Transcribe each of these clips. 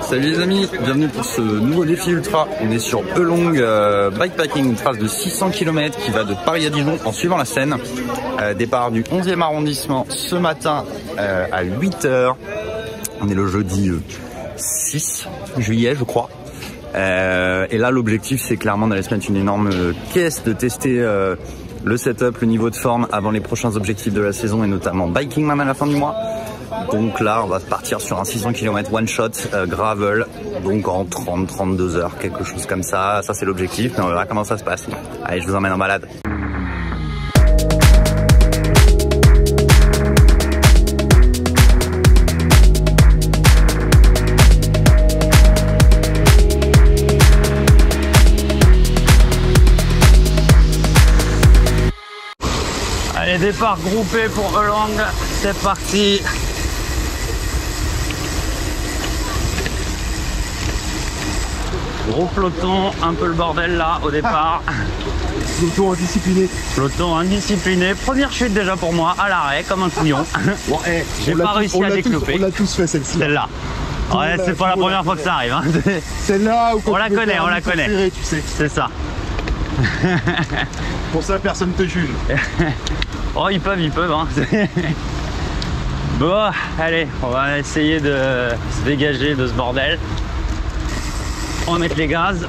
Salut les amis, bienvenue pour ce nouveau défi ultra. On est sur Elong Bikepacking, une trace de 600 km qui va de Paris à Dijon en suivant la Seine. Départ du 11e arrondissement ce matin à 8 h. On est le jeudi 6 juillet je crois. Et là l'objectif c'est clairement d'aller se mettre une énorme caisse, de tester le setup, le niveau de forme avant les prochains objectifs de la saison et notamment Biking Man à la fin du mois. Donc là on va partir sur un 600 km one shot gravel, donc en 30-32 heures, quelque chose comme ça. Ça c'est l'objectif, mais on verra comment ça se passe. Allez, je vous emmène en balade. Allez, départ groupé pour Elong, c'est parti. Gros peloton, un peu le bordel là au départ. Peloton indiscipliné. Peloton indiscipliné. Première chute déjà pour moi, à l'arrêt, comme un couillon. Bon, j'ai pas réussi à décloper. On l'a tous fait celle-ci. Celle-là. Ouais, c'est pas la première fois que ça arrive. Hein. Celle-là, on la connaît, on la connaît. Tu sais. C'est ça. Pour ça, personne te juge. Oh, ils peuvent. Hein. Bon, allez, on va essayer de se dégager de ce bordel. On va mettre les gaz,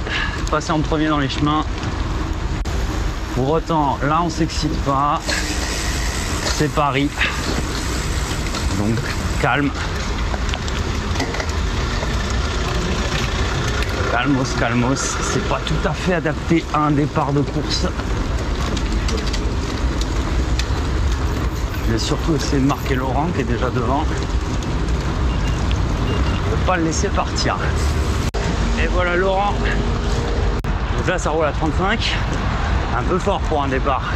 passer en premier dans les chemins. Pour autant, là on s'excite pas. C'est Paris. Donc calme. Calmos. C'est pas tout à fait adapté à un départ de course. Je vais surtout essayer de marquer Laurent qui est déjà devant. Je ne peux pas le laisser partir. Et voilà Laurent. Donc là ça roule à 35. Un peu fort pour un départ.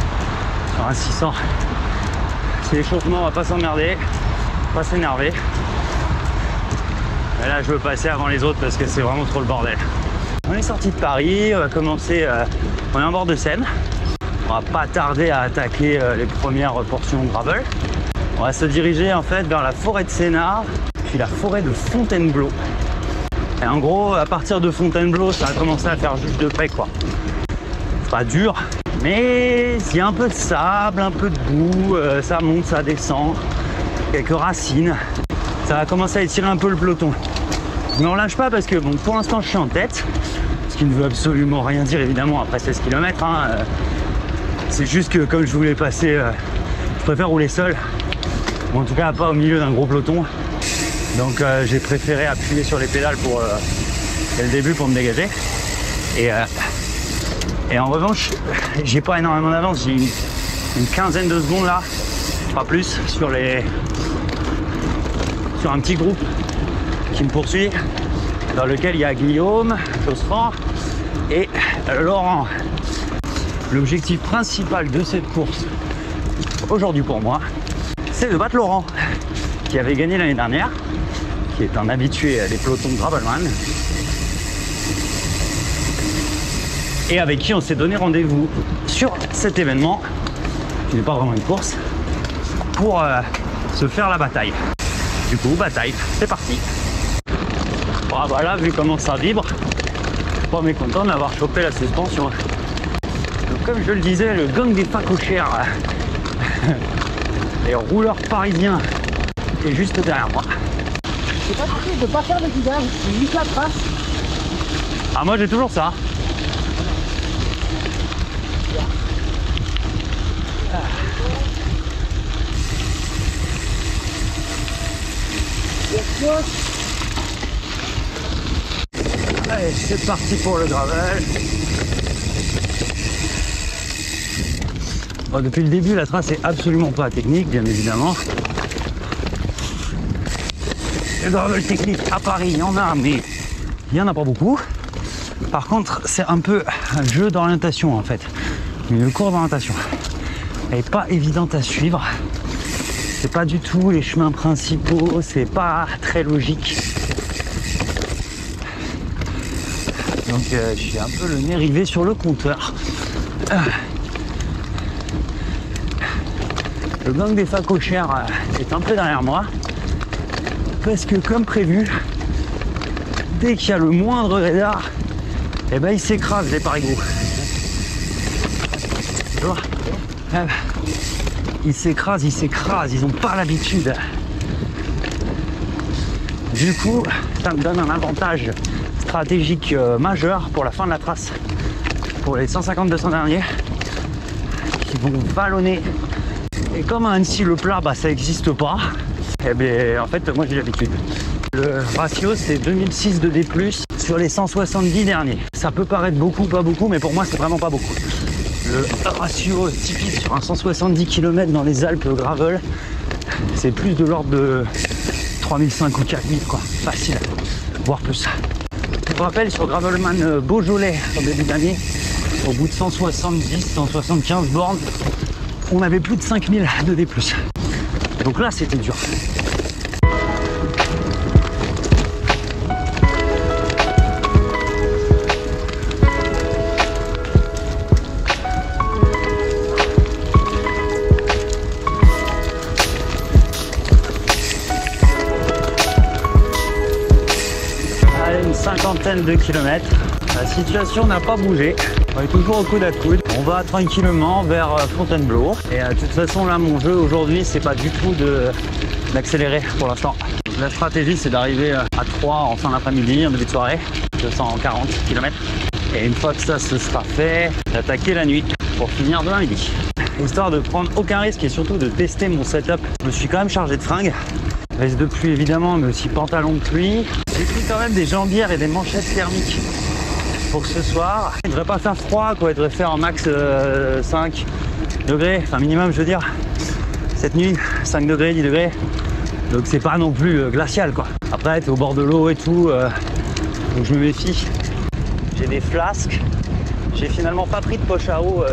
Sur un 600. C'est l'échauffement, on va pas s'emmerder. Pas s'énerver. Et là je veux passer avant les autres parce que c'est vraiment trop le bordel. On est sorti de Paris, on va commencer. On est en bord de Seine. On va pas tarder à attaquer les premières portions de gravel. On va se diriger en fait vers la forêt de Sénart, puis la forêt de Fontainebleau. Et en gros, à partir de Fontainebleau, ça a commencé à faire juste de près quoi. C'est pas dur, mais il y a un peu de sable, un peu de boue, ça monte, ça descend, quelques racines. Ça va commencer à étirer un peu le peloton. Mais on lâche pas parce que bon, pour l'instant je suis en tête, ce qui ne veut absolument rien dire évidemment après 16 km. Hein, c'est juste que comme je voulais passer, je préfère rouler seul, ou en tout cas pas au milieu d'un gros peloton. Donc j'ai préféré appuyer sur les pédales pour dès le début pour me dégager. Et en revanche, j'ai pas énormément d'avance, j'ai une quinzaine de secondes là, pas plus, sur un petit groupe qui me poursuit, dans lequel il y a Guillaume, Josfran et Laurent. L'objectif principal de cette course aujourd'hui pour moi, c'est de battre Laurent, qui avait gagné l'année dernière, qui est un habitué des pelotons de Gravelman, et avec qui on s'est donné rendez-vous sur cet événement, qui n'est pas vraiment une course, pour se faire la bataille. Du coup, bataille, c'est parti. Bon, bah là, vu comment ça vibre, je suis pas mécontent d'avoir chopé la suspension. Donc, comme je le disais, le gang des facochères, les rouleurs parisiens, est juste derrière moi. C'est pas possible de pas faire le guidage, c'est juste la trace. Ah, moi j'ai toujours ça. Allez, c'est parti pour le gravel. Bon, depuis le début, la trace est absolument pas technique, bien évidemment. Le gravel technique à Paris, il y en a, mais il n'y en a pas beaucoup. Par contre, c'est un peu un jeu d'orientation en fait. Une courbe d'orientation. Elle n'est pas évidente à suivre. C'est pas du tout les chemins principaux, c'est pas très logique. Donc je suis un peu le nez rivé sur le compteur. Le gang des facochères est un peu derrière moi. Parce que comme prévu, dès qu'il y a le moindre radar, et ben ils s'écrasent les parigots. Tu vois, ils s'écrasent, ils n'ont pas l'habitude. Du coup, ça me donne un avantage stratégique majeur pour la fin de la trace. Pour les 150-200 derniers, qui vont vallonner. Et comme à Annecy, le plat, bah, ça n'existe pas, et bien en fait, moi j'ai l'habitude. Le ratio, c'est 2006 de D+, sur les 170 derniers. Ça peut paraître beaucoup, pas beaucoup, mais pour moi, c'est vraiment pas beaucoup. Le ratio typique sur un 170 km dans les Alpes gravel, c'est plus de l'ordre de 3005 ou 4000, quoi. Facile, voire plus. Je vous rappelle, sur Gravelman Beaujolais, en début d'année, au bout de 170, 175 bornes, on avait plus de 5000 de D+. Donc là, c'était dur. Cinquantaine de kilomètres. La situation n'a pas bougé. On est toujours au coude à coude. On va tranquillement vers Fontainebleau. Et de toute façon, là, mon jeu aujourd'hui, c'est pas du tout d'accélérer pour l'instant. La stratégie, c'est d'arriver à 3 en fin d'après-midi, en début de soirée, 240 km. Et une fois que ça se sera fait, d'attaquer la nuit pour finir demain midi. Histoire de prendre aucun risque et surtout de tester mon setup. Je me suis quand même chargé de fringues. Veste de pluie évidemment, mais aussi pantalon de pluie. J'ai pris quand même des jambières et des manchettes thermiques pour ce soir. Il ne devrait pas faire froid, quoi. Il devrait faire en max 5 degrés, enfin minimum je veux dire. Cette nuit, 5 degrés, 10 degrés. Donc c'est pas non plus glacial, quoi. Après, t'es au bord de l'eau et tout, donc je me méfie. J'ai des flasques. J'ai finalement pas pris de poche à eau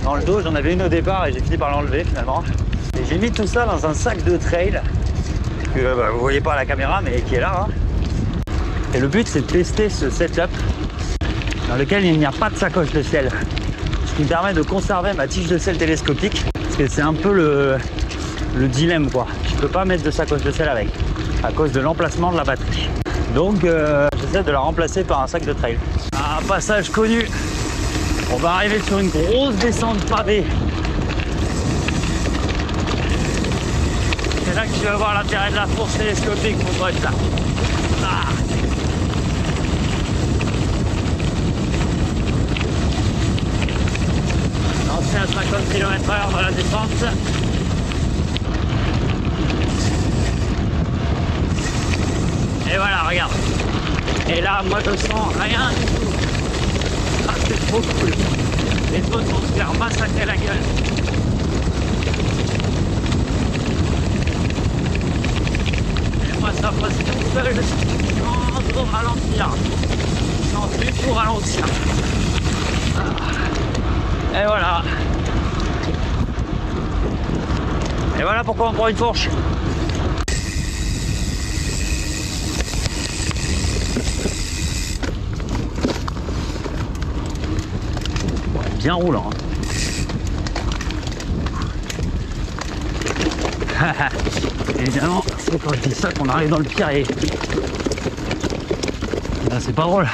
dans le dos. J'en avais une au départ et j'ai fini par l'enlever finalement. Et j'ai mis tout ça dans un sac de trail. Que vous voyez pas à la caméra mais qui est là, hein. Et le but c'est de tester ce setup dans lequel il n'y a pas de sacoche de sel, ce qui me permet de conserver ma tige de sel télescopique, parce que c'est un peu le dilemme, quoi. Je peux pas mettre de sacoche de sel avec à cause de l'emplacement de la batterie, donc j'essaie de la remplacer par un sac de trail. Un passage connu, on va arriver sur une grosse descente pavée. C'est là que tu vas voir l'intérêt de la fourche télescopique, mon pote, là. Ah. Lancé à 50 km/h dans la descente. Et voilà, regarde. Et là, moi, je sens rien du tout. Ah, c'est trop cool. Les autres vont se faire massacrer la gueule. Ça passe tout seul sans trop ralentir, sans du tout ralentir. Et voilà. Et voilà pourquoi on prend une fourche. Bien roulant. Évidemment, c'est quand je dis ça qu'on arrive dans le pire et là, c'est pas drôle.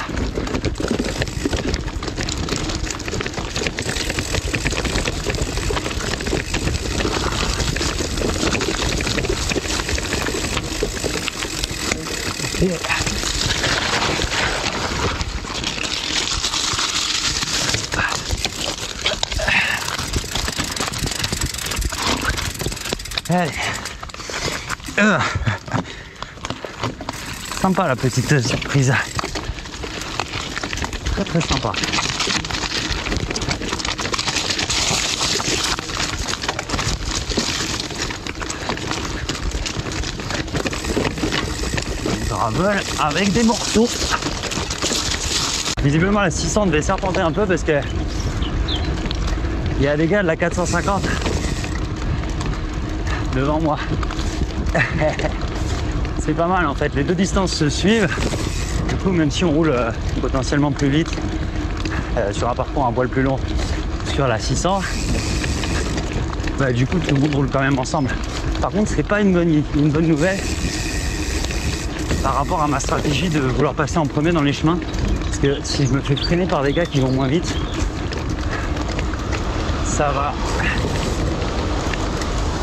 Okay. Allez. Sympa la petite surprise. Très très sympa. Gravel avec des morceaux. Visiblement la 600 devait serpenter un peu parce que il y a des gars de la 450 devant moi. C'est pas mal en fait, les deux distances se suivent. Du coup, même si on roule potentiellement plus vite sur un parcours un poil plus long sur la 600, bah, du coup tout le monde roule quand même ensemble. Par contre, c'est pas une bonne nouvelle par rapport à ma stratégie de vouloir passer en premier dans les chemins. Parce que si je me fais freiner par des gars qui vont moins vite, ça va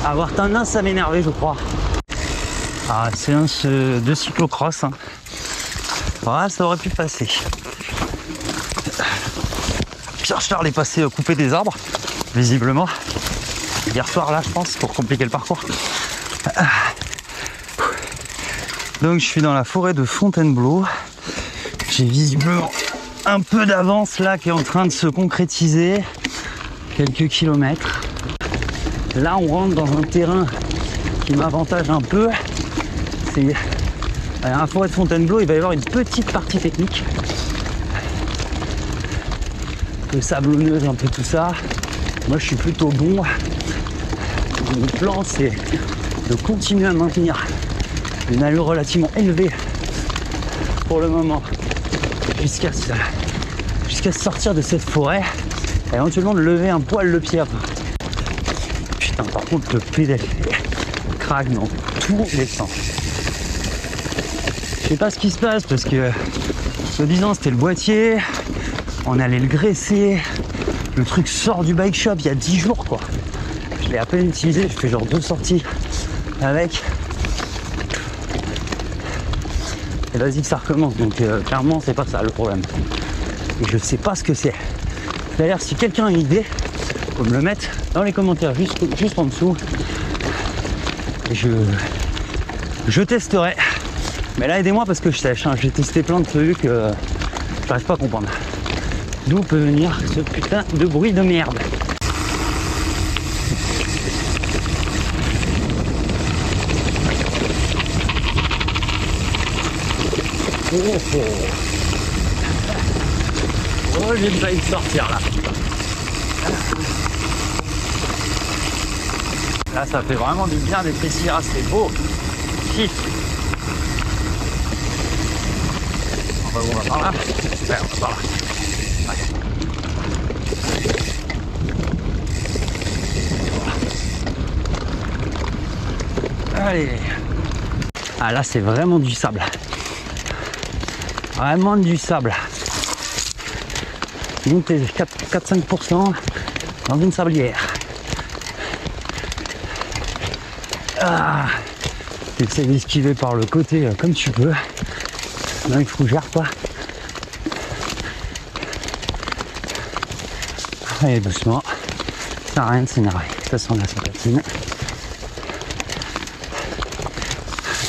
avoir tendance à m'énerver, je crois. Ah, séance de cyclocross. Hein. Voilà, ça aurait pu passer. Pierre Charles est passé couper des arbres, visiblement. Hier soir, là, je pense, pour compliquer le parcours. Donc, je suis dans la forêt de Fontainebleau. J'ai visiblement un peu d'avance là qui est en train de se concrétiser. Quelques kilomètres. Là, on rentre dans un terrain qui m'avantage un peu. C'est à la forêt de Fontainebleau, il va y avoir une petite partie technique. Un peu sablonneuse, un peu tout ça. Moi, je suis plutôt bon. Mon plan, c'est de continuer à maintenir une allure relativement élevée pour le moment jusqu'à sortir de cette forêt et éventuellement de lever un poil le pied après. Putain, par contre, le pédale craque dans tous les sens. Je sais pas ce qui se passe parce que soi-disant c'était le boîtier, on allait le graisser, le truc sort du bike shop il y a 10 jours quoi. Je l'ai à peine utilisé, je fais genre 2 sorties avec. Et vas-y que ça recommence, donc clairement c'est pas ça le problème. Et je sais pas ce que c'est. D'ailleurs si quelqu'un a une idée, faut me le mettre dans les commentaires juste en dessous. Et je testerai. Mais là aidez-moi parce que je sèche, hein. J'ai testé plein de trucs, j'arrive pas à comprendre. D'où peut venir ce putain de bruit de merde. Oh, j'ai failli sortir là. Là, ça fait vraiment du bien d'être ici, hein. C'est beau. Si. On va par là. Ouais, on va par là. Ouais. Allez. Ah là, c'est vraiment du sable. Vraiment du sable. Montez 4-5% dans une sablière. Ah, tu essaies d'esquiver par le côté comme tu peux. Non, il faut gérer pas. Allez, doucement. Ça sert à rien de s'énerver. De toute façon, là, ça patine.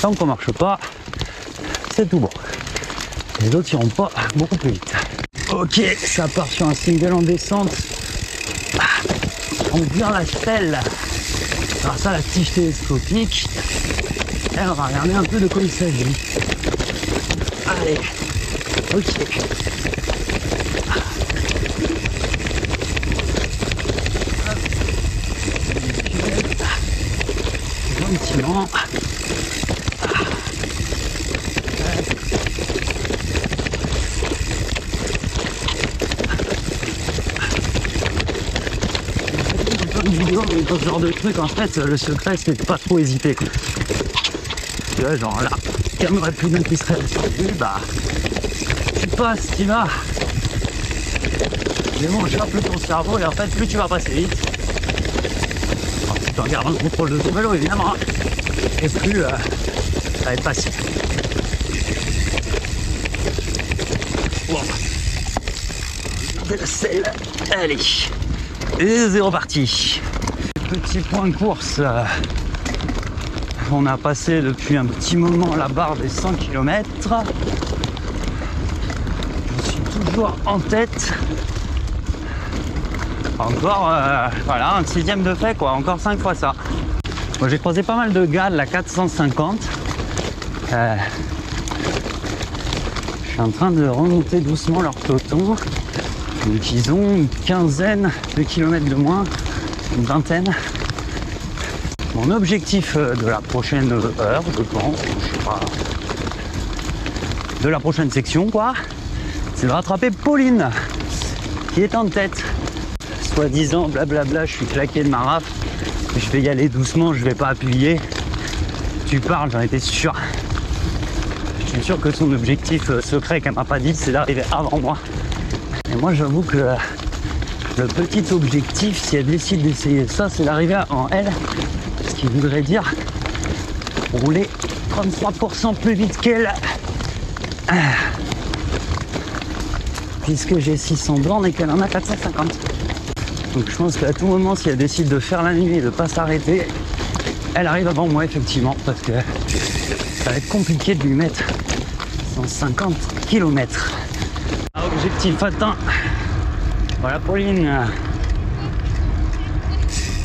Tant qu'on marche pas, c'est tout bon. Les autres iront pas beaucoup plus vite. Ok, ça part sur un single en descente. On vient la stèle. Alors ça, la tige télescopique. Et on va regarder un peu de quoi il s'agit. Allez, ok. Gentiment. Dans ce genre de truc, en fait, le secret, c'est de pas trop hésiter, quoi. Tu vois, genre là, il y en aurait plus d'un qui serait descendu, bah, tu passes, tu vas. Mais bon, je plus ton cerveau, et en fait, plus tu vas passer vite. Alors, si tu regardes le contrôle de ton vélo, évidemment, et plus ça va être facile. Wow. De la selle, allez. Et c'est reparti. Petit point de course. On a passé depuis un petit moment la barre des 100 km. Je suis toujours en tête. Encore, voilà, un 6e de fait, quoi. Encore 5 fois ça. Moi, j'ai croisé pas mal de gars de la 450. Je suis en train de remonter doucement leur peloton. Donc ils ont une quinzaine de kilomètres de moins, une vingtaine. Mon objectif de la prochaine heure, je pense, je sais pas, de la prochaine section quoi, c'est de rattraper Pauline, qui est en tête. Soi-disant, blablabla, je suis claqué de ma rafle, je vais y aller doucement, je vais pas appuyer. Tu parles, j'en étais sûr. suis sûr que son objectif secret qu'elle m'a pas dit, c'est d'arriver avant moi. Et moi, j'avoue que le petit objectif, si elle décide d'essayer ça, c'est d'arriver en L, ce qui voudrait dire rouler 33% plus vite qu'elle. Puisque j'ai 600 bornes et qu'elle en a 450. Donc je pense qu'à tout moment, si elle décide de faire la nuit et de ne pas s'arrêter, elle arrive avant moi effectivement, parce que ça va être compliqué de lui mettre 150 km. Objectif atteint. Voilà Pauline.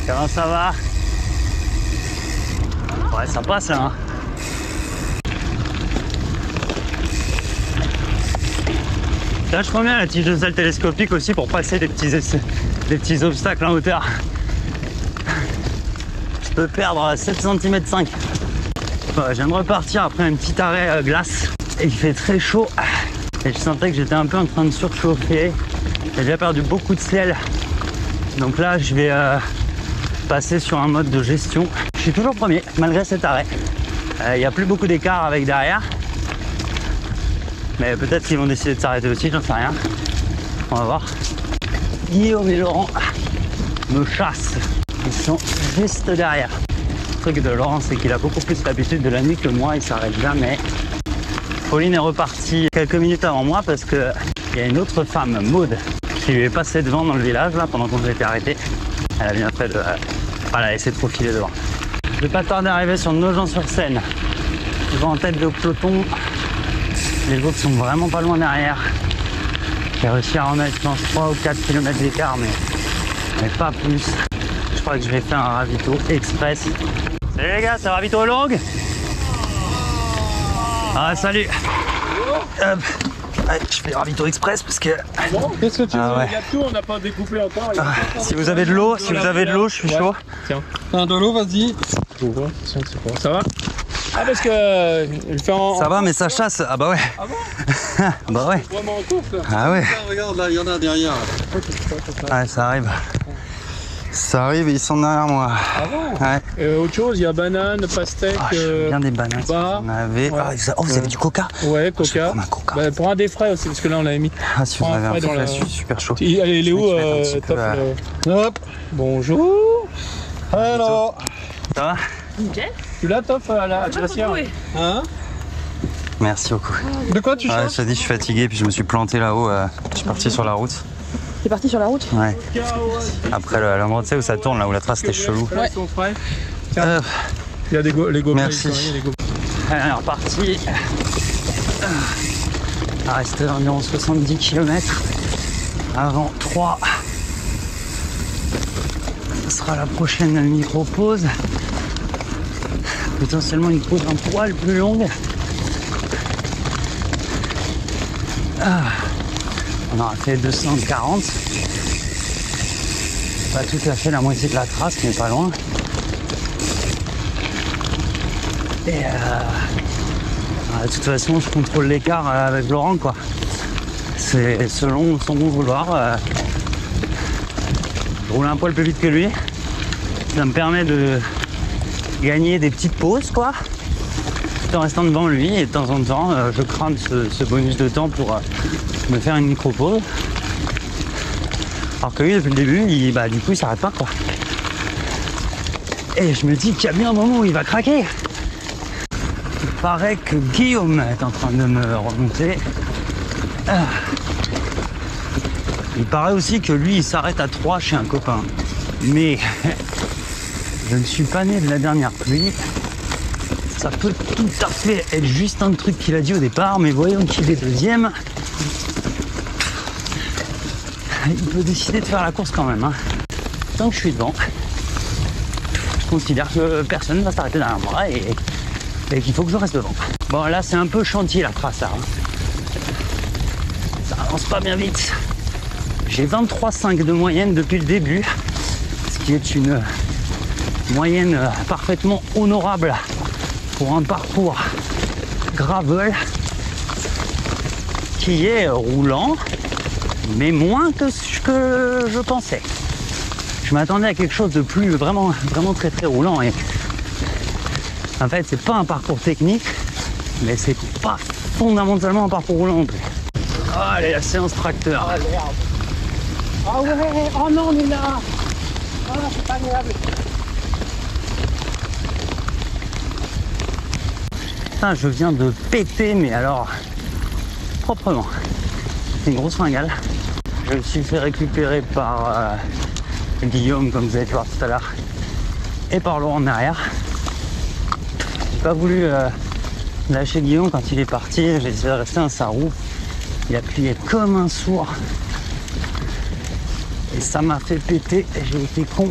Comment ça va? Ouais, ça passe là. Hein. Là, je prends bien la tige de sel télescopique aussi pour passer des petits obstacles en hauteur. Je peux perdre 7 cm 5. Je viens de repartir après un petit arrêt glace et il fait très chaud. Et je sentais que j'étais un peu en train de surchauffer. J'ai déjà perdu beaucoup de sel. Donc là, je vais passer sur un mode de gestion. Je suis toujours premier malgré cet arrêt. Il n'y a plus beaucoup d'écart avec derrière. Mais peut-être qu'ils vont décider de s'arrêter aussi, j'en sais rien. On va voir. Guillaume et Laurent me chassent. Ils sont juste derrière. Le truc de Laurent, c'est qu'il a beaucoup plus l'habitude de la nuit que moi, il s'arrête jamais. Pauline est repartie quelques minutes avant moi parce qu'il y a une autre femme, Maude, qui lui est passée devant dans le village là pendant qu'on s'était arrêté. Elle a bien fait de... Voilà, essayer de profiler devant. Je vais pas tarder d'arriver sur Nogent-sur-Seine. Je vais en tête de peloton. Les autres sont vraiment pas loin derrière. J'ai réussi à remettre, je pense, 3 ou 4 km d'écart, mais pas plus. Je crois que je vais faire un ravito express. Salut les gars, c'est un ravito longue. Ah, salut. Hop. Ouais, je fais le ravito express parce que... Bon, qu'est-ce que tu veux? Ouais. Il y a tout, on n'a pas découpé encore. Si vous avez de l'eau, je suis chaud. Tiens. T'as de l'eau, vas-y. Ça va? Ah, parce que il fait en... Ça va, mais ça chasse. Ah bah ouais. Ah bon? Bah ouais. Vraiment en course là. Ah ouais. Regarde là, il y en a derrière. Ouais, ça arrive. Ça arrive et ils sont derrière moi. Ah bon? Ouais. Autre chose, il y a banane, pastèque. Ah, je veux bien des bananes. bah, on avait... ouais. Vous avez du coca? Ouais, Je vais coca. prendre un coca. Bah, prends un des frais aussi, parce que là on l'avait mis. Ah, si vous prends un avez un frais truc dans là, la- je suis super chaud. Allez, il est où Je vais te mettre un petit peu, top, hop. Bonjour. Alors, Ça va? Tu l'as, Top, là, tu l'assieds? hein? Merci beaucoup. De quoi tu Ouais, cherches? je t'ai dit, je suis fatigué, puis je me suis planté là-haut. Je suis parti sur la route. T'es parti sur la route? Ouais. Après l'endroit, tu sais, où ça tourne, là où la trace était chelou. Là, ils sont frais. Tiens, il y a les GoPro. Merci. Allez, on est reparti. Il reste environ 70 km avant 3. Ce sera la prochaine micro-pause. Potentiellement une pause un poil plus longue. On aura fait 240. Pas tout à fait la moitié de la trace, mais pas loin. Et de toute façon, je contrôle l'écart avec Laurent, quoi. C'est selon son bon vouloir. Je roule un poil plus vite que lui. Ça me permet de gagner des petites pauses, quoi, tout en restant devant lui. Et de temps en temps, je crame ce bonus de temps pour me faire une micro-pause. Alors que lui, depuis le début, du coup, il s'arrête pas, quoi. Et je me dis qu'il y a bien un moment où il va craquer. Il paraît que Guillaume est en train de me remonter. Il paraît aussi que lui, il s'arrête à 3 chez un copain. Mais je ne suis pas né de la dernière pluie. Ça peut tout à fait être juste un truc qu'il a dit au départ, mais voyons qu'il est deuxième. Il peut décider de faire la course quand même. Hein. Tant que je suis devant, je considère que personne ne va s'arrêter derrière moi et qu'il faut que je reste devant. Bon, là, c'est un peu chantier la trace, là. Ça avance pas bien vite. J'ai 23,5 de moyenne depuis le début, ce qui est une moyenne parfaitement honorable pour un parcours gravel qui est roulant, mais moins que ce que je pensais. Je m'attendais à quelque chose de plus vraiment très très roulant et en fait c'est pas un parcours technique, mais c'est pas fondamentalement un parcours roulant non plus. Ah, allez, la séance tracteur. Ah merde. Ah ouais, oh non, on est là. Ah, c'est pas agréable. Putain, je viens de péter, mais alors, proprement. C'est une grosse fringale. Je me suis fait récupérer par Guillaume, comme vous avez pu voir tout à l'heure, et par Laurent derrière. J'ai pas voulu lâcher Guillaume quand il est parti. J'ai essayé de rester dans sa roue. Il appuyait comme un sourd. Et ça m'a fait péter. J'ai été con.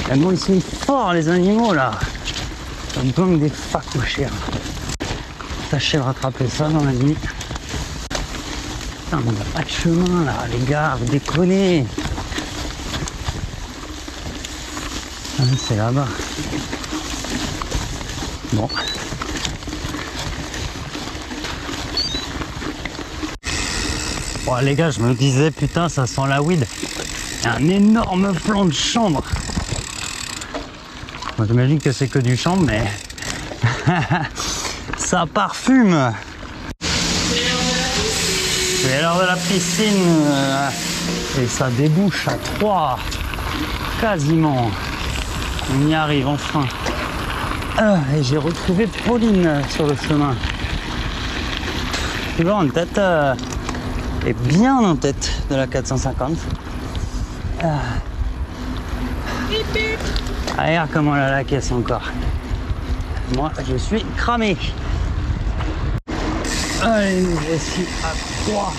Tellement ils sont forts, les animaux, là. Comme des facochères. Tâchez de rattraper ça dans la nuit. Putain, on n'a pas de chemin là, les gars, vous déconnez. Ah, c'est là-bas. Bon. Bon, les gars, je me disais, putain, ça sent la weed. Il y a un énorme plan de chambre. Moi, j'imagine que c'est que du chanvre, mais ça parfume. C'est l'heure de la piscine et ça débouche à 3, quasiment. On y arrive enfin. Et j'ai retrouvé Pauline sur le chemin. Toujours en tête, et bien en tête de la 450. Regarde comment elle a la caisse encore. Moi, je suis cramé. Allez, nous voici à 3.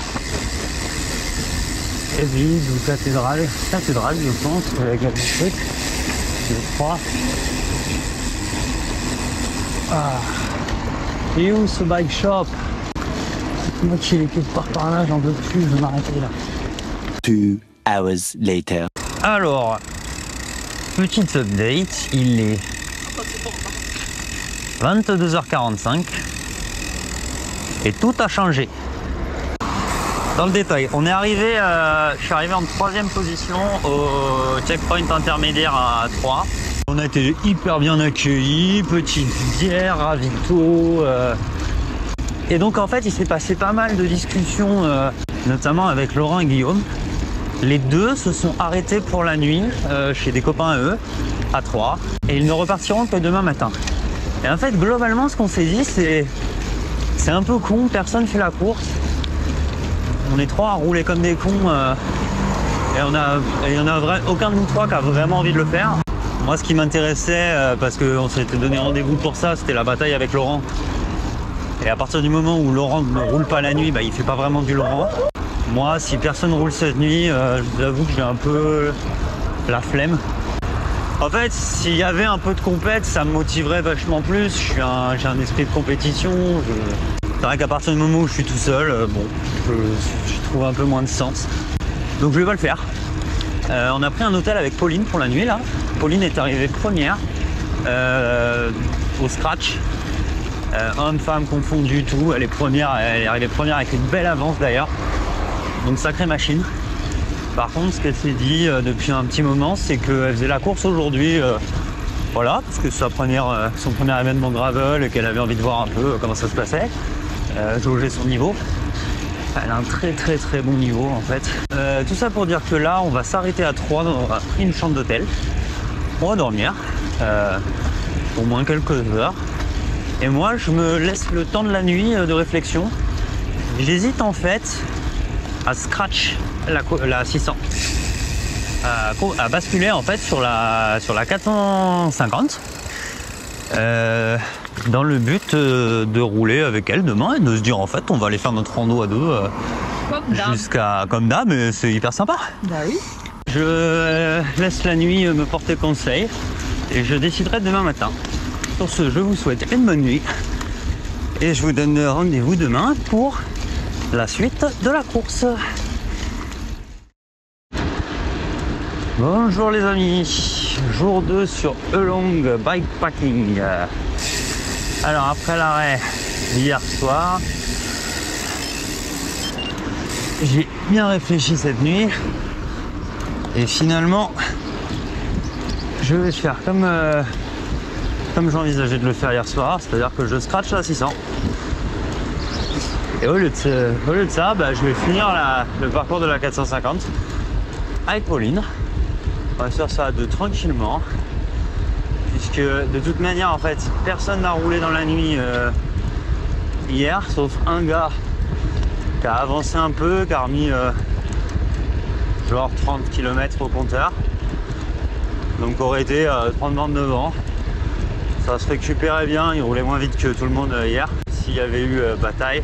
Église ou cathédrale. Cathédrale, je pense, avec la petite truc. Je crois. Ah. Et où ce bike shop? Moi qui l'ai quelque part par là, j'en veux plus, je vais m'arrêter là. 2 hours later. Alors, petite update, il est 22h45 et tout a changé. Dans le détail, on est arrivé, je suis arrivé en 3e position au checkpoint intermédiaire à 3. On a été hyper bien accueillis, petite bière, ravito. Et donc en fait, il s'est passé pas mal de discussions, notamment avec Laurent et Guillaume. Les deux se sont arrêtés pour la nuit chez des copains à eux, à 3, et ils ne repartiront que demain matin. Et en fait, globalement, ce qu'on s'est dit, c'est un peu con, personne fait la course. On est 3 à rouler comme des cons, et il n'y en a aucun de nous 3 qui a vraiment envie de le faire. Moi, ce qui m'intéressait, parce qu'on s'était donné rendez-vous pour ça, c'était la bataille avec Laurent. Et à partir du moment où Laurent ne roule pas la nuit, bah, il fait pas vraiment du Laurent. Moi, si personne roule cette nuit, je vous avoue que j'ai un peu la flemme. En fait, s'il y avait un peu de compète, ça me motiverait vachement plus. J'ai un esprit de compétition. C'est vrai qu'à partir du moment où je suis tout seul, bon, je trouve un peu moins de sens. Donc je vais pas le faire. On a pris un hôtel avec Pauline pour la nuit là. Pauline est arrivée première au scratch. Homme-femme confondu, tout. Elle est arrivée première avec une belle avance d'ailleurs. Donc sacrée machine. Par contre, ce qu'elle s'est dit depuis un petit moment, c'est qu'elle faisait la course aujourd'hui. Voilà, parce que c'est son premier événement gravel et qu'elle avait envie de voir un peu comment ça se passait. Jauger son niveau. Elle a un très très très bon niveau en fait. Tout ça pour dire que là, on va s'arrêter à 3. On a pris une chambre d'hôtel. On va dormir. Au moins quelques heures. Et moi, je me laisse le temps de la nuit de réflexion. J'hésite en fait à scratch la 600, à basculer en fait sur la 450 dans le but de rouler avec elle demain et de se dire en fait on va aller faire notre rando à deux jusqu'à comme d'hab, mais c'est hyper sympa. Bah oui. Je laisse la nuit me porter conseil et je déciderai demain matin. Sur ce, je vous souhaite une bonne nuit et je vous donne rendez-vous demain pour la suite de la course. Bonjour les amis, jour 2 sur Elong Bikepacking. Alors après l'arrêt hier soir, j'ai bien réfléchi cette nuit et finalement je vais faire comme j'envisageais de le faire hier soir, c'est-à-dire que je scratch la 600 Et au lieu de ça, bah, je vais finir le parcours de la 450 avec Pauline. On va faire ça à deux tranquillement. Puisque de toute manière, en fait, personne n'a roulé dans la nuit hier, sauf un gars qui a avancé un peu, qui a remis genre 30 km au compteur. Donc aurait été 30 bandes devant. Ça se récupérait bien, il roulait moins vite que tout le monde hier. S'il y avait eu bataille,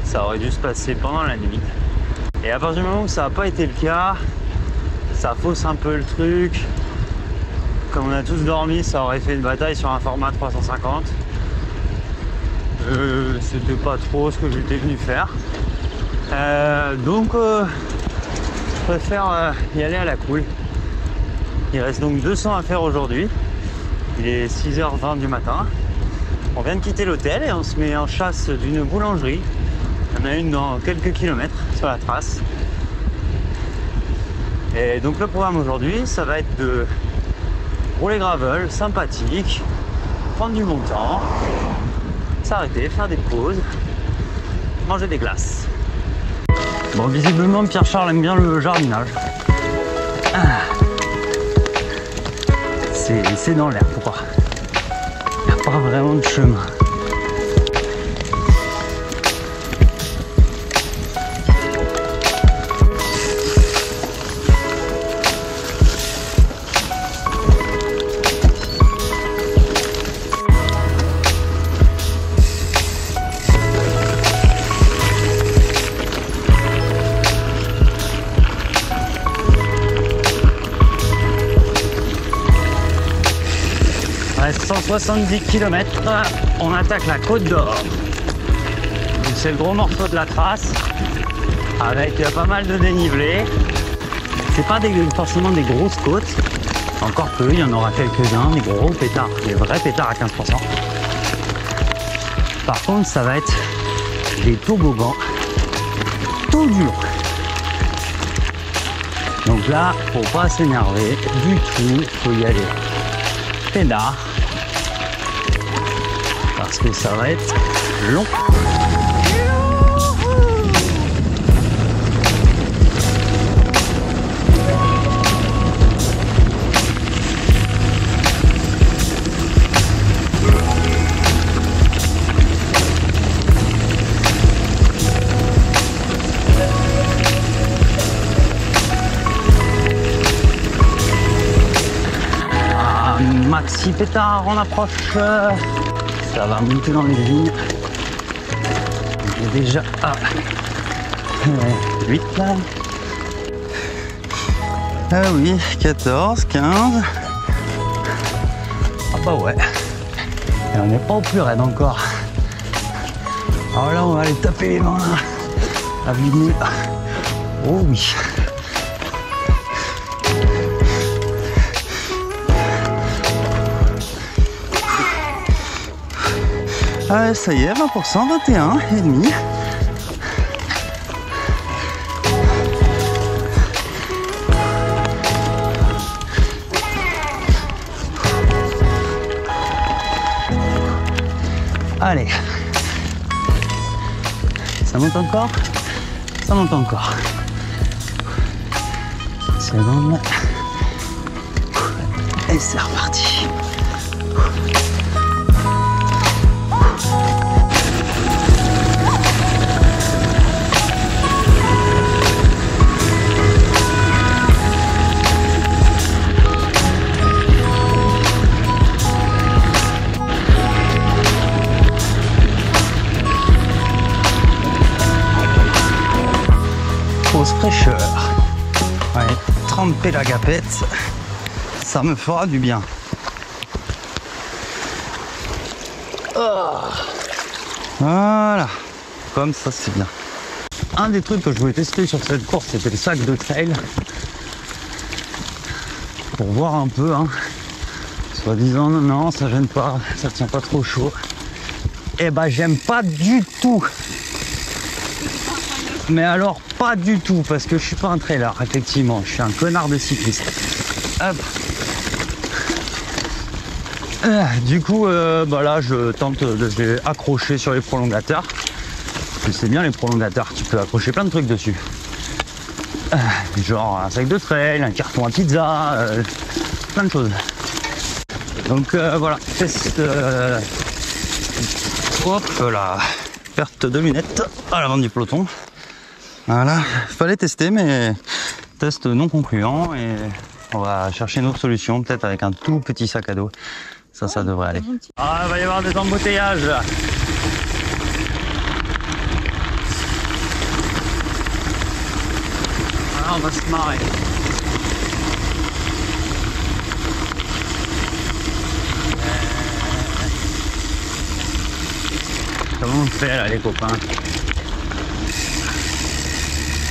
ça aurait dû se passer pendant la nuit. Et à partir du moment où ça n'a pas été le cas, ça fausse un peu le truc. Comme on a tous dormi, ça aurait fait une bataille sur un format 350. C'était pas trop ce que j'étais venu faire. Donc je préfère y aller à la cool. Il reste donc 200 à faire aujourd'hui. Il est 6h20 du matin. On vient de quitter l'hôtel et on se met en chasse d'une boulangerie. Il y en a une dans quelques kilomètres sur la trace. Et donc le programme aujourd'hui, ça va être de rouler gravel, sympathique, prendre du bon temps, s'arrêter, faire des pauses, manger des glaces. Bon, visiblement Pierre-Charles aime bien le jardinage. C'est dans l'air, pourquoi? Il n'y a pas vraiment de chemin. Reste 170 km, on attaque la Côte d'Or. C'est le gros morceau de la trace avec pas mal de dénivelé. C'est pas forcément des grosses côtes, encore que il y en aura quelques-uns, des gros pétards, des vrais pétards à 15%. Par contre, ça va être des toboggans tout durs. Donc là, faut pas s'énerver du tout, faut y aller pédard. Parce que ça va être long. Maxi pétard, on approche. Ça va monter dans les vignes. On est déjà à 8 là. Ah oui, 14, 15. Ah bah ouais. Et on n'est pas au plus raide encore. Alors là, on va aller taper les mains là. À vigner. Oh oui. Ah, ça y est, 20%, 21 et demi. Allez. Ça monte encore? Ça monte encore. C'est bon. Et c'est reparti. Fraîcheur. Ouais, tremper la gapette, ça me fera du bien. Oh. Voilà, comme ça c'est bien. Un des trucs que je voulais tester sur cette course, c'était le sac de trail. Pour voir un peu, hein. Soit disant non, ça gêne pas, ça tient pas trop chaud. Et bah j'aime pas du tout. Mais alors pas du tout, parce que je suis pas un trailer, effectivement, je suis un connard de cycliste. Hop. Du coup, bah là je tente de les accrocher sur les prolongateurs. c'est bien les prolongateurs, tu peux accrocher plein de trucs dessus. Genre un sac de trail, un carton à pizza, plein de choses. Donc voilà, test. Hop là, perte de lunettes à l'avant du peloton. Voilà, fallait tester, mais test non concluant et on va chercher une autre solution, peut-être avec un tout petit sac à dos. Ça devrait aller. Ah, il va y avoir des embouteillages là. Ah, on va se marrer. Comment on fait là les copains?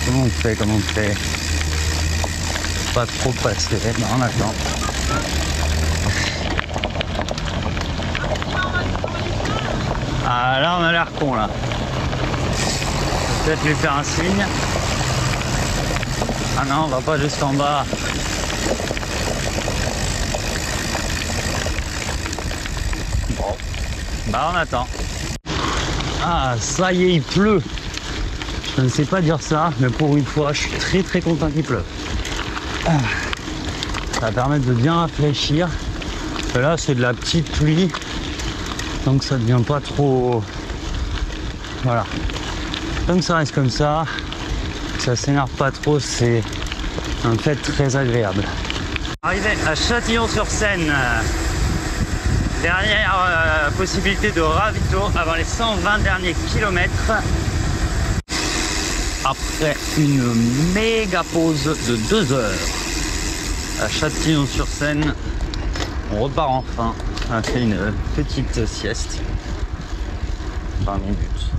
Comment on fait? Pas trop passer, mais on attend. Ah là on a l'air con là. Peut-être lui faire un signe. Ah non, on va pas jusqu'en bas. Bon, bah on attend. Ah ça y est, il pleut. Je ne sais pas dire ça, mais pour une fois, je suis très content qu'il pleuve. Ah, ça va permettre de bien rafraîchir. Et là, c'est de la petite pluie, donc ça ne devient pas trop... Voilà. Tant que ça reste comme ça, que ça s'énerve pas trop, c'est un fait très agréable. Arrivé à Châtillon-sur-Seine. Dernière possibilité de ravito avant les 120 derniers kilomètres. Après une méga pause de 2 heures à Châtillon-sur-Seine, on repart enfin. On a fait une petite sieste. Enfin, mon but.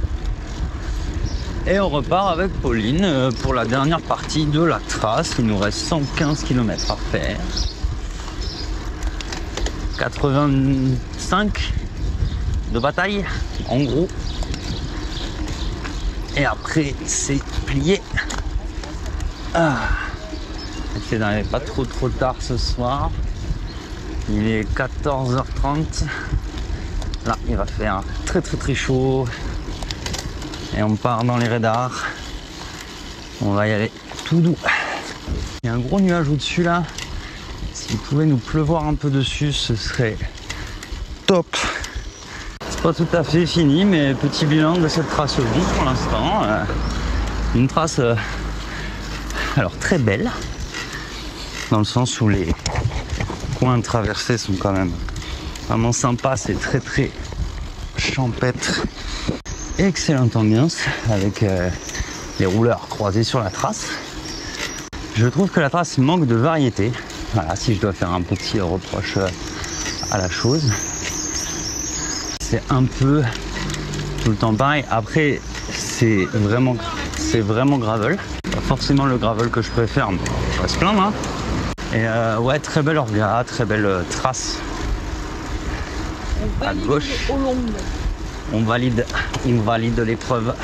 Et on repart avec Pauline pour la dernière partie de la trace. Il nous reste 115 km à faire. 85 de bataille en gros, et après c'est plié. Essayez d'arriver pas trop tard ce soir. Il est 14h30. Là il va faire très chaud et on part dans les radars. On va y aller tout doux. Il y a un gros nuage au-dessus là. S'il pouvait nous pleuvoir un peu dessus, ce serait top. C'est pas tout à fait fini, mais petit bilan de cette trace longue pour l'instant. Une trace alors très belle, dans le sens où les coins traversés sont quand même vraiment sympas. C'est très champêtre. Excellente ambiance avec les rouleurs croisés sur la trace. Je trouve que la trace manque de variété. Voilà, si je dois faire un petit reproche à la chose, c'est un peu tout le temps pareil. Après, c'est vraiment gravel. Pas forcément le gravel que je préfère, mais je reste plein là. Et ouais, très belle orga, très belle trace. À gauche, on valide l'épreuve.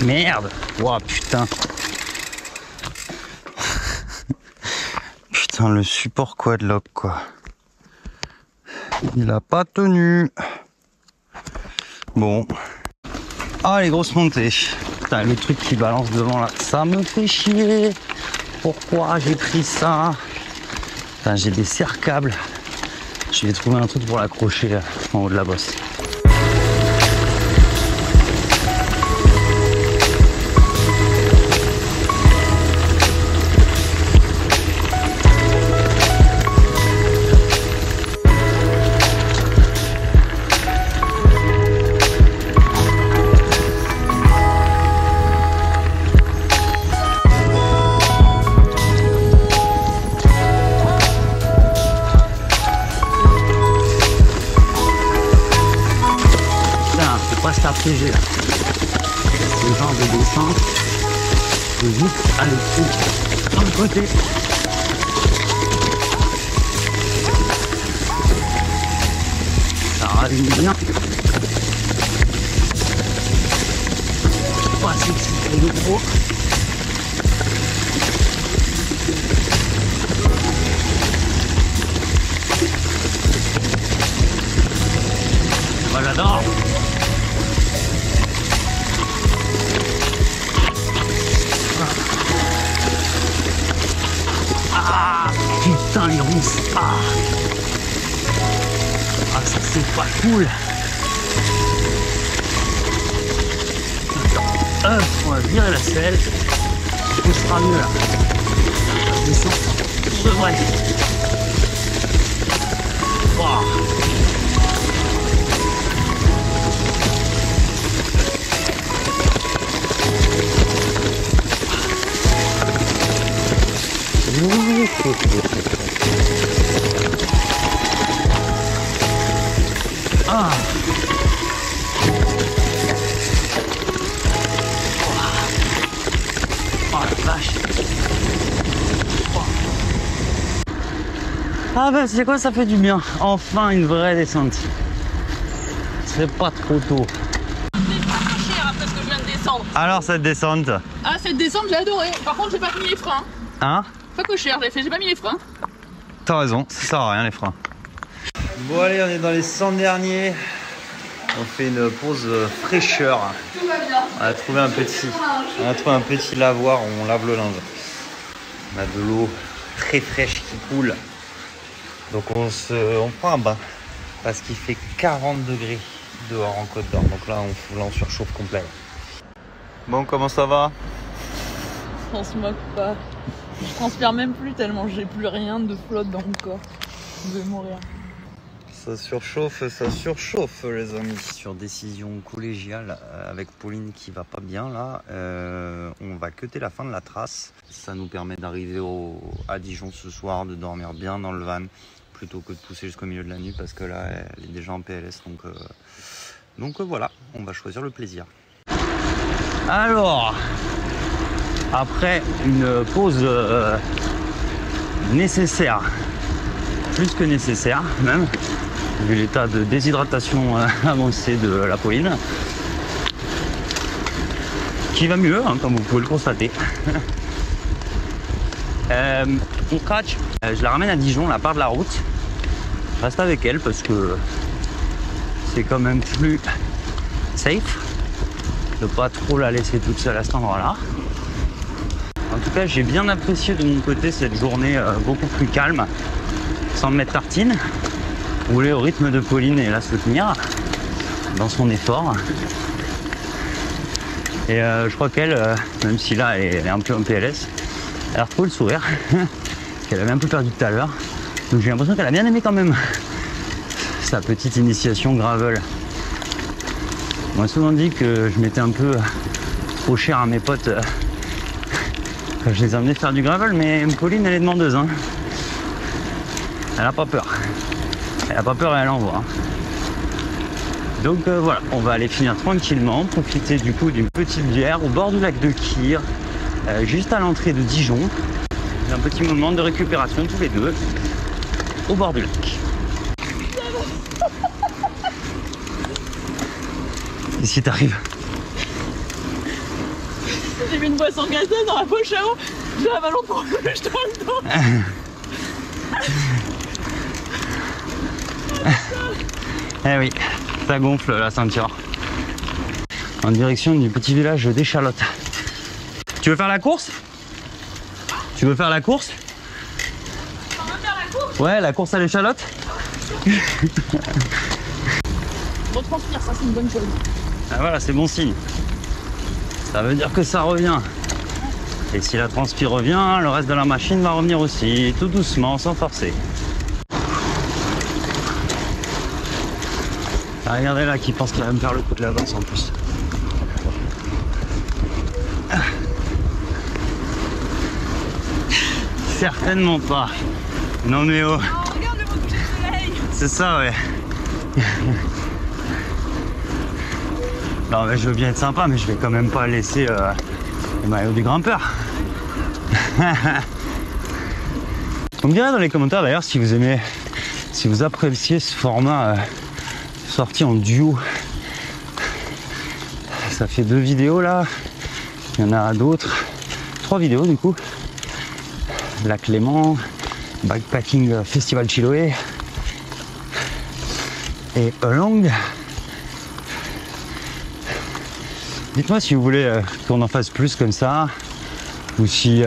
Merde! Ouah, putain! Putain, le support quadlock, quoi. Il a pas tenu. Bon. Ah, les grosses montées. Putain, le truc qui balance devant là, ça me fait chier. Pourquoi j'ai pris ça? Putain, j'ai des serre-câbles. Je vais trouver un truc pour l'accrocher en haut de la bosse. pas se faire piéger là. Ce genre de descente, faut juste aller tout sur le côté. Ça rallume bien. Pas c'est de trop. Moi j'adore. Ah putain les ronces. Ah ça c'est pas cool. On va virer la selle. Tout sera mieux là. Ça descend. C'est vrai. Wow. Ah. Oh la vache. Ah bah c'est quoi, ça fait du bien. Enfin une vraie descente. C'est pas trop tôt. C'est pas cher après ce que je viens de descendre. Alors cette descente? Ah cette descente j'ai adoré. Par contre j'ai pas mis les freins. Hein? Pas cochère, j'ai pas mis les freins. T'as raison, ça sert à rien les freins. Bon allez, on est dans les 100 derniers. On fait une pause fraîcheur. Tout va bien. On a trouvé un petit lavoir où on lave le linge. On a de l'eau très fraîche qui coule. Donc on prend un bain parce qu'il fait 40 degrés dehors en Côte d'Or. Donc là on surchauffe complet. Bon, comment ça va? On se moque pas. Je transpire même plus tellement j'ai plus rien de flotte dans mon corps. Je vais mourir. Ça surchauffe les amis. Sur décision collégiale avec Pauline qui va pas bien là, on va cutter la fin de la trace. Ça nous permet d'arriver à Dijon ce soir, de dormir bien dans le van plutôt que de pousser jusqu'au milieu de la nuit parce que là elle est déjà en PLS. Donc voilà, on va choisir le plaisir. Alors, après une pause nécessaire, plus que nécessaire même, vu l'état de déshydratation avancé de la Pauline, qui va mieux, hein, comme vous pouvez le constater. On crache, je la ramène à Dijon, la part de la route. Je reste avec elle parce que c'est quand même plus safe de pas trop la laisser toute seule à cet endroit-là. En tout cas, j'ai bien apprécié de mon côté cette journée beaucoup plus calme, sans me mettre tartine, rouler au rythme de Pauline et la soutenir dans son effort. Et je crois qu'elle, même si là elle est un peu en PLS, elle a retrouvé le sourire qu'elle avait un peu perdu tout à l'heure. Donc j'ai l'impression qu'elle a bien aimé quand même sa petite initiation gravel. On m'a souvent dit que je m'étais un peu trop cher à mes potes quand je les emmenais faire du gravel, mais Pauline elle est demandeuse, hein. Elle a pas peur. Elle a pas peur et elle envoie. Donc voilà, on va aller finir tranquillement, profiter du coup d'une petite bière au bord du lac de Kyr, juste à l'entrée de Dijon. Un petit moment de récupération tous les deux au bord du lac. Qu'est-ce qui t'arrive? J'ai mis une boisson gazeuse dans la poche à eau, j'ai un ballon pour le jeter dans le dos. Eh oui, ça gonfle la ceinture. En direction du petit village d'Échalotes. Tu veux faire la course? Tu veux faire la course? On va faire la course. Ouais, la course à l'échalote. Retranspire, ça c'est une bonne chose. Ah voilà, c'est bon signe. Ça veut dire que ça revient. Et si la transpire revient, le reste de la machine va revenir aussi, tout doucement, sans forcer. Ah, regardez là qui pense qu'il va me faire le coup de la danse en plus. Certainement pas. Non mais oh. Oh, regarde le beau coucher de soleil. C'est ça, ouais. Non mais je veux bien être sympa, mais je vais quand même pas laisser le maillot du grimpeur. Vous me direz dans les commentaires d'ailleurs si vous aimez, si vous appréciez ce format sorti en duo. Ça fait 2 vidéos là, il y en a d'autres, 3 vidéos du coup. Lac Léman, Bikepacking Festival Chiloé et Along. Dites-moi si vous voulez qu'on en fasse plus comme ça, ou si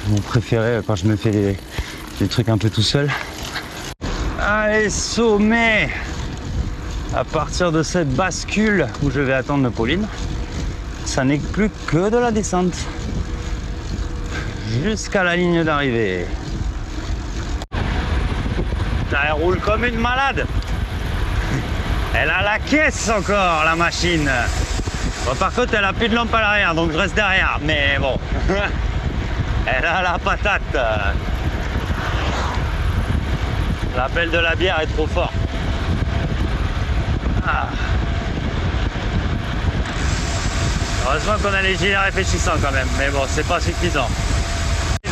vous préférez quand je me fais des trucs un peu tout seul. Allez, sommet! À partir de cette bascule où je vais attendre Pauline, ça n'est plus que de la descente jusqu'à la ligne d'arrivée. Elle roule comme une malade. Elle a la caisse encore, la machine. Bon, par contre, elle a plus de lampe à l'arrière, donc je reste derrière. Mais bon, elle a la patate. L'appel de la bière est trop fort. Ah. Heureusement qu'on a les gilets réfléchissants quand même, mais bon, c'est pas suffisant.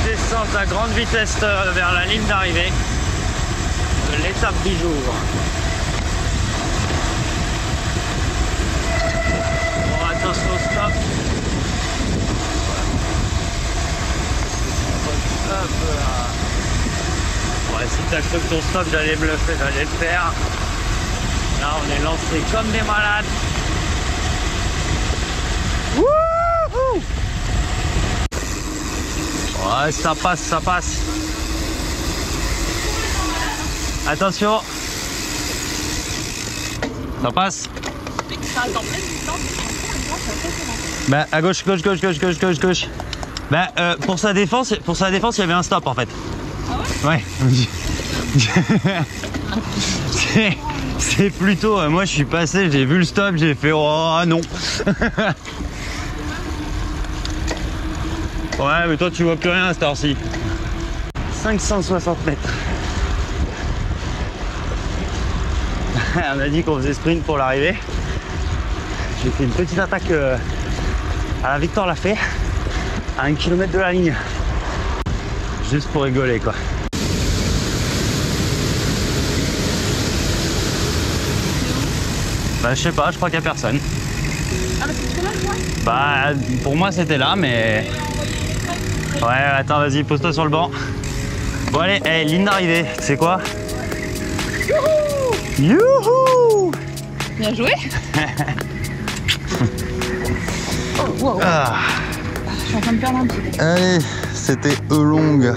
Descente à grande vitesse vers la ligne d'arrivée de l'étape du jour. Bon, attention au stop. Hop là. Ouais, si t'as cru que ton stop, j'allais le faire. Là, on est lancé comme des malades. Wouhou! Ouais, ça passe, ça passe. Attention. Ça passe. Bah, à gauche, gauche, gauche, gauche, gauche, gauche, gauche. Bah, pour sa défense, il y avait un stop en fait. Ah ouais? Ouais. C'est plutôt, moi je suis passé, j'ai vu le stop, j'ai fait oh non. Ouais, mais toi tu vois plus rien à cette heure-ci. 560 mètres. On a dit qu'on faisait sprint pour l'arrivée. J'ai fait une petite attaque à la Victor Lafay, à 1 km de la ligne. Juste pour rigoler quoi. Bah je sais pas, je crois qu'il y a personne. Ah bah c'est trop mal toi? Bah pour moi c'était là mais... Ouais attends vas-y pose-toi sur le banc. Bon allez, hey, ligne d'arrivée, tu sais quoi? Youhou! Youhou! Bien joué. Ah. Je suis en train de perdre un petit peu. Allez, c'était Along